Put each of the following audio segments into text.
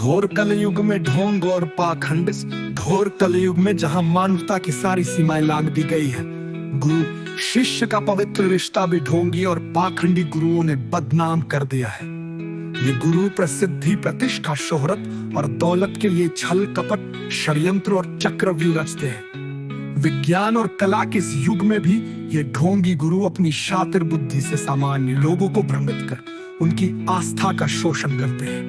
घोर कलयुग में ढोंग और पाखंड, घोर कलयुग में जहां मानवता की सारी सीमाएं लांघ दी गई है, गुरु शिष्य का पवित्र रिश्ता भी ढोंगी और पाखंडी गुरुओं ने बदनाम कर दिया है। ये गुरु प्रसिद्धि, प्रतिष्ठा, शोहरत और दौलत के लिए छल कपट, षड्यंत्र और चक्रव्यूह रचते हैं। विज्ञान और कला के इस युग में भी ये ढोंगी गुरु अपनी शातिर बुद्धि से सामान्य लोगों को भ्रमित कर उनकी आस्था का शोषण करते हैं।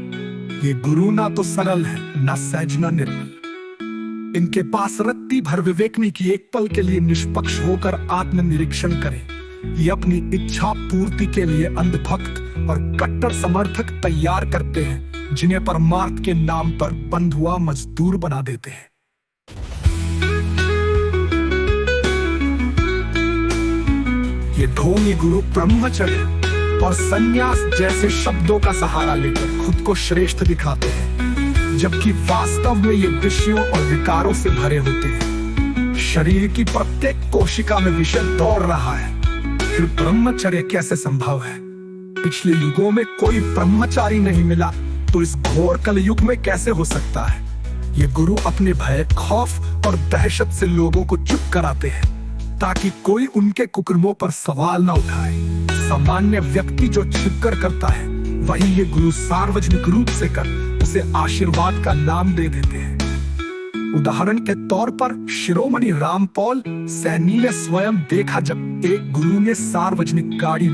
ये गुरु ना तो सरल है, ना सहज, ना निर्मल। इनके पास रत्ती भर विवेक नहीं कि एक पल के लिए निष्पक्ष होकर आत्मनिरीक्षण करें। ये अपनी इच्छा पूर्ति के लिए अंधभक्त और कट्टर समर्थक तैयार करते हैं, जिन्हें परमार्थ के नाम पर बंधुआ मजदूर बना देते हैं। ये ढोंगी गुरु ब्रह्मचर्य और संन्यास जैसे शब्दों का सहारा लेकर खुद को श्रेष्ठ दिखाते हैं, जबकि वास्तव में ये विषयों और विकारों से भरे होते हैं। शरीर की प्रत्येक कोशिका में विषय दौड़ रहा है, फिर ब्रह्मचर्य कैसे संभव है? पिछले युगों में कोई ब्रह्मचारी नहीं मिला, तो इस घोर कलयुग में कैसे हो सकता है? ये गुरु अपने भय, खौफ और दहशत से लोगों को चुप कराते हैं, ताकि कोई उनके कुकर्मों पर सवाल न उठाए। सामान्य व्यक्ति जो छिपकर करता है, वही ये गुरु सार्वजनिक रूप से कर उसे आशीर्वाद का नाम दे देते हैं। उदाहरण के तौर पर शिरोमणि रामपॉल सैनी ने स्वयं देखा, जब एक गुरु ने सार्वजनिक गाड़ी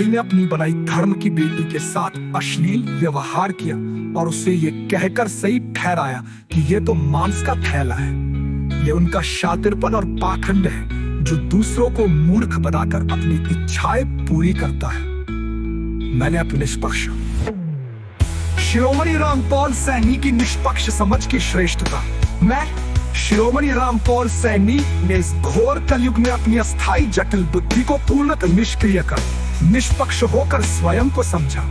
में अपनी बनाई धर्म की बेटी के साथ अश्लील व्यवहार किया और उसे ये कहकर सही ठहराया कि ये तो मांस का थैला है। ये उनका शातिरपन और पाखंड है, जो दूसरों को मूर्ख बनाकर अपनी इच्छाएं पूरी करता है। मैंने अपनी निष्पक्ष शिरोमणि रामपॉल सैनी की निष्पक्ष समझ की श्रेष्ठता। मैं शिरोमणि रामपॉल सैनी ने इस घोर कलयुग में अपनी अस्थायी जटिल बुद्धि को पूर्णतः निष्क्रिय कर निष्पक्ष होकर स्वयं को समझा।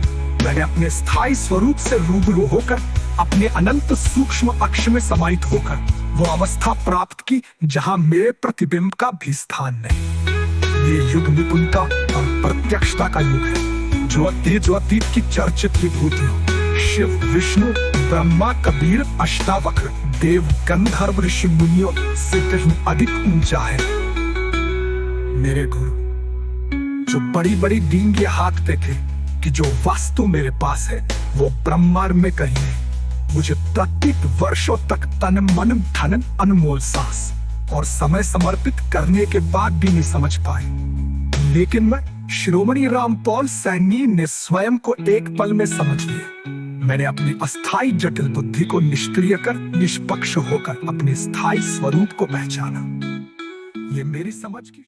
मैंने अपने स्थायी स्वरूप से रूबरू होकर अपने अनंत सूक्ष्म अक्ष में समाहित होकर वो अवस्था प्राप्त की जहां मेरे प्रतिबिंब का भी स्थान नहीं। ये युग निपुणता और प्रत्यक्षता का युग है, जो अतीत की चर्चित विभूतियों शिव, विष्णु, ब्रह्मा, कबीर, अष्टावक्र, देव, गंधर्व, ऋषि मुनियों से कहीं अधिक ऊंचा है। मेरे गुरु जो बड़ी बड़ी डींगे हाँकते थे कि जो वस्तु मेरे पास है वो ब्रह्मांड में कहीं है, मुझे प्रत्येक वर्षों तक तन मन धन अनमोल सांस और समय समर्पित करने के बाद भी नहीं समझ पाए। लेकिन मैं शिरोमणि रामपॉल सैनी ने स्वयं को एक पल में समझ लिया। मैंने अपनी अस्थायी जटिल बुद्धि को निष्क्रिय कर निष्पक्ष होकर अपने स्थायी स्वरूप को पहचाना। ये मेरी समझ की